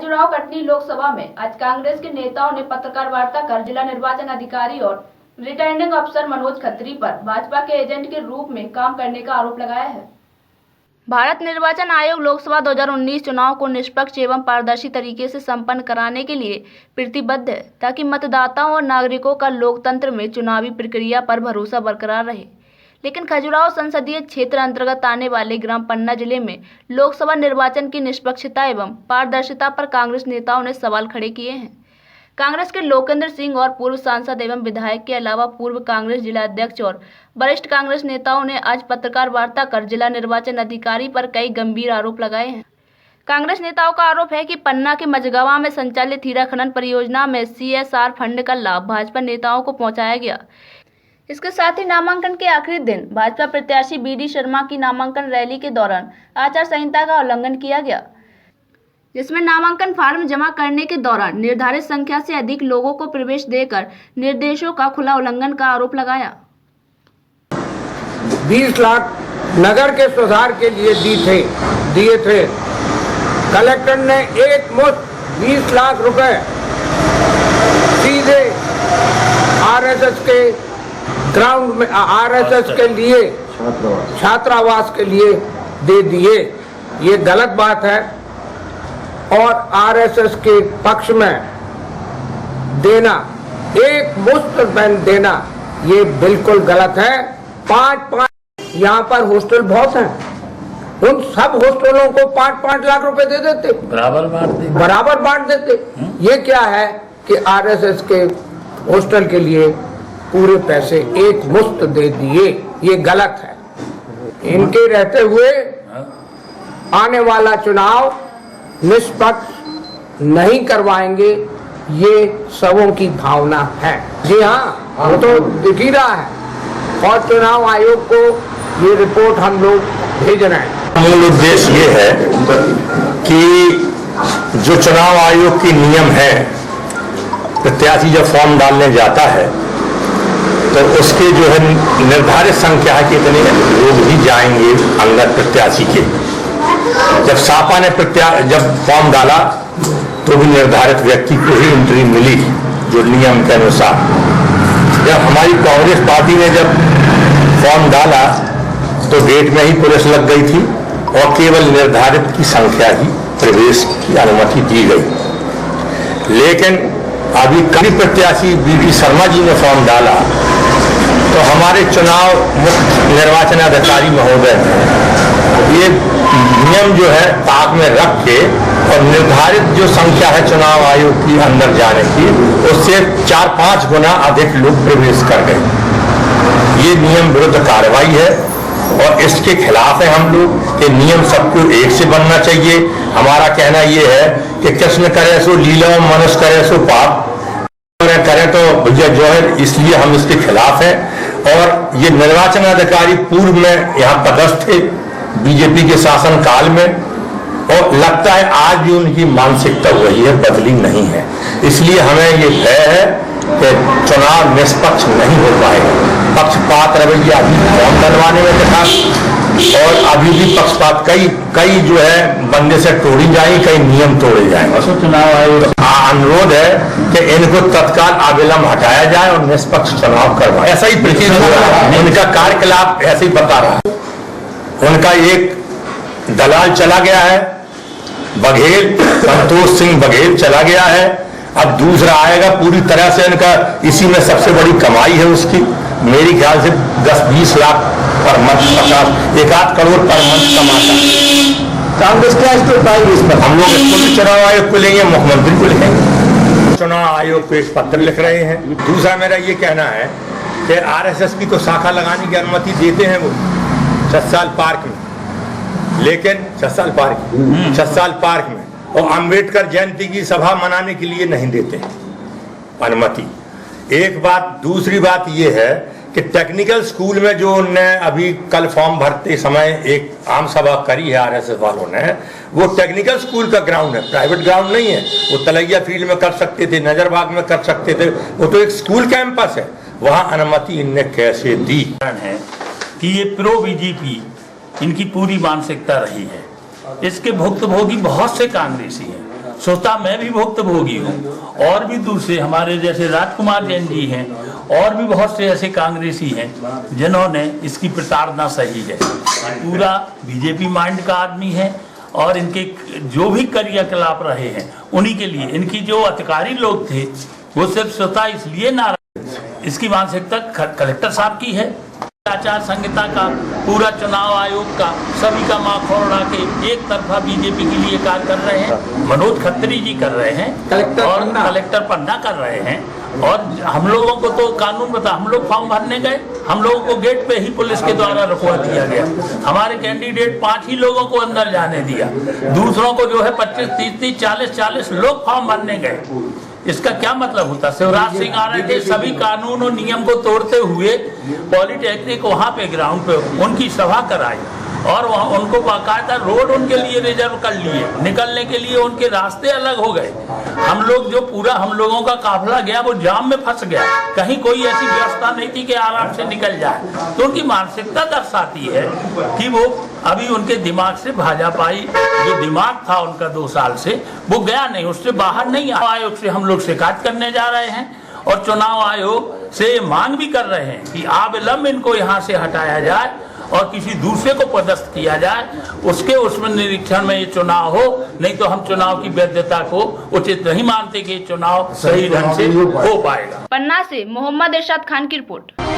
खजुराहो कटनी लोकसभा में आज कांग्रेस के नेताओं ने पत्रकार वार्ता कर जिला निर्वाचन अधिकारी और रिटर्निंग अफसर मनोज खत्री पर भाजपा के एजेंट के रूप में काम करने का आरोप लगाया है। भारत निर्वाचन आयोग लोकसभा 2019 चुनाव को निष्पक्ष एवं पारदर्शी तरीके से संपन्न कराने के लिए प्रतिबद्ध है, ताकि मतदाताओं और नागरिकों का लोकतंत्र में चुनावी प्रक्रिया पर भरोसा बरकरार रहे। लेकिन खजुराहो संसदीय क्षेत्र अंतर्गत आने वाले ग्राम पन्ना जिले में लोकसभा निर्वाचन की निष्पक्षता एवं पारदर्शिता पर कांग्रेस नेताओं ने सवाल खड़े किए हैं। कांग्रेस के लोकेंद्र सिंह और पूर्व सांसद एवं विधायक के अलावा पूर्व कांग्रेस जिला अध्यक्ष और वरिष्ठ कांग्रेस नेताओं ने आज पत्रकार वार्ता कर जिला निर्वाचन अधिकारी पर कई गंभीर आरोप लगाए हैं। कांग्रेस नेताओं का आरोप है कि पन्ना के मझगावा में संचालित हीरा खनन परियोजना में CSR फंड का लाभ भाजपा नेताओं को पहुंचाया गया। इसके साथ ही नामांकन के आखिरी दिन भाजपा प्रत्याशी BD शर्मा की नामांकन रैली के दौरान आचार संहिता का उल्लंघन किया गया, जिसमें नामांकन फार्म जमा करने के दौरान निर्धारित संख्या से अधिक लोगों को प्रवेश देकर निर्देशों का खुला उल्लंघन का आरोप लगाया। 20 लाख नगर के सुधार के लिए दिए थे। कलेक्टर ने एक मुश्त 20 लाख रुपए सीधे RSS के ग्राउंड में RSS के लिए छात्रावास के लिए दे दिए। ये गलत बात है और RSS के पक्ष में देना, एक मुश्त पेन देना, ये बिल्कुल गलत है। 5-5 यहाँ पर हॉस्टल बहुत हैं, उन सब हॉस्टलों को 5-5 लाख रुपए दे देते, बराबर बांट देते। ये क्या है कि RSS के हॉस्टल के लिए पूरे पैसे एक मुश्त दे दिए, ये गलत है। इनके रहते हुए आने वाला चुनाव निष्पक्ष नहीं करवाएंगे, ये सबों की भावना है। जी हाँ, वो तो दिख ही रहा है और चुनाव आयोग को ये रिपोर्ट हम लोग भेज रहे हैं। मूल उद्देश्य ये है कि जो चुनाव आयोग की नियम है, प्रत्याशी जब फॉर्म डालने जाता है तो उसके जो है निर्धारित संख्या है कि इतने लोग ही जाएंगे अंदर प्रत्याशी के। जब सापा ने जब फॉर्म डाला तो भी निर्धारित व्यक्ति को ही एंट्री मिली जो नियम के अनुसार। जब हमारी कांग्रेस पार्टी ने जब फॉर्म डाला तो गेट में ही पुलिस लग गई थी और केवल निर्धारित की संख्या ही प्रवेश की अनुमति दी गई। लेकिन अभी कई प्रत्याशी BD शर्मा जी ने फॉर्म डाला तो हमारे चुनाव मुख्य निर्वाचन अधिकारी महोदय ये नियम जो है ताक में रख के और निर्धारित जो संख्या है चुनाव आयोग की अंदर जाने की, उससे 4-5 गुना अधिक लोग प्रवेश कर गए। ये नियम विरुद्ध कार्रवाई है और इसके खिलाफ है हम लोग कि नियम सबको एक से बनना चाहिए। हमारा कहना ये है कि कृष्ण करे सो लीला, मनुष्य करे सो पाप, करें तो भैया जो है, इसलिए हम इसके खिलाफ हैं। और ये निर्वाचन अधिकारी पूर्व में यहाँ पदस्थ थे बीजेपी के शासन काल में और लगता है आज भी उनकी मानसिकता वही है, बदली नहीं है। इसलिए हमें ये भय है कि चुनाव निष्पक्ष नहीं हो पाएगा। पक्षपात रवैया अभी फॉर्म डलवाने में दिखा और अभी भी पक्षपात कई जो है बंदे से तोड़ी जाएंगी, कई नियम तोड़े जाएंगे। चुनाव आयोग अनुरोध है कि इनको तत्काल अविलंब हटाया जाए और निष्पक्ष चुनाव करवाए। ऐसा ही प्रतीत हो रहा है, इनका कार्यकलाप ऐसे ही बता रहा है। उनका एक दलाल चला गया है, बघेल, संतोष सिंह बघेल चला गया है। अब दूसरा आएगा, पूरी तरह से इनका इसी में सबसे बड़ी कमाई है उसकी। मेरी ख्याल से 10-20 lakh per month, 50-1 crore per month कमाता। कांग्रेस क्या स्टेप पाएगी इस पर? हम लोग इसको भी चुनाव आयोग को लेंगे, मुख्यमंत्री को लिखेंगे। चुनाव आयोग को एक पत्र लिख रहे हैं। दूसरा मेरा ये कहना है कि RSS की तो शाखा लगाने की अनुमति देते हैं वो छत्साल पार्क में, लेकिन छत्साल पार्क में और अम्बेडकर जयंती की सभा मनाने के लिए नहीं देते अनुमति। एक बात। दूसरी बात ये है कि टेक्निकल स्कूल में जो उनने अभी कल फॉर्म भरते समय एक आम सभा करी है RSS वालों ने, वो टेक्निकल स्कूल का ग्राउंड है, प्राइवेट ग्राउंड नहीं है। वो तलैया फील्ड में कर सकते थे, नजरबाग में कर सकते थे, वो तो एक स्कूल कैंपस है। वहां अनुमति इनने कैसे दी है कि ये प्रो BJP इनकी पूरी मानसिकता रही है। इसके भुक्तभोगी बहुत से कांग्रेसी हैं स्वतः मैं भी भुक्तभोगी हूँ, और भी दूसरे हमारे जैसे राजकुमार जैन जी हैं, और भी बहुत से ऐसे कांग्रेसी हैं जिन्होंने इसकी प्रताड़ना सही है। पूरा बीजेपी माइंड का आदमी है, और इनके जो भी क्रियाकलाप रहे हैं उन्हीं के लिए, इनकी जो अधिकारी लोग थे वो सिर्फ स्वतः इसलिए ना, इसकी मानसिकता कलेक्टर साहब की है। आचार संहिता का, पूरा चुनाव आयोग का, सभी का माखौल उड़ा के एक तरफा बीजेपी के लिए कार्य कर रहे हैं। मनोज खत्री जी कर रहे हैं, कलेक्टर पन्ना कर रहे हैं, और हम लोगों को तो कानून बता, हम लोग फॉर्म भरने गए, हम लोगों को गेट पे ही पुलिस के द्वारा रुकवा दिया गया। हमारे कैंडिडेट 5 ही लोगों को अंदर जाने दिया, दूसरों को जो है 25, 30, 40 लोग फॉर्म भरने गए। इसका क्या मतलब होता? शिवराज सिंह आ रहे थे, सभी कानून और नियम को तोड़ते हुए पॉलिटेक्निक वहां पे ग्राउंड पे उनकी सभा कराई, और वहाँ उनको बाकायदा रोड उनके लिए रिजर्व कर लिए, निकलने के लिए उनके रास्ते अलग हो गए। हम लोग जो पूरा हम लोगों का काफिला गया वो जाम में फंस गया, कहीं कोई ऐसी व्यवस्था नहीं थी कि आराम से निकल जाए। तो उनकी मानसिकता दर्शाती है कि वो अभी उनके दिमाग से भाजपाई जो दिमाग था उनका 2 साल से, वो गया नहीं, उससे बाहर नहीं आया। आयोग से हम लोग शिकायत करने जा रहे हैं, और चुनाव आयोग से मांग भी कर रहे हैं कि अविलंब इनको यहाँ से हटाया जाए और किसी दूसरे को पदस्थ किया जाए, उसमें निरीक्षण में ये चुनाव हो। नहीं तो हम चुनाव की वैधता को उचित नहीं मानते कि चुनाव सही ढंग से हो पाएगा। पन्ना से मोहम्मद इरशाद खान की रिपोर्ट।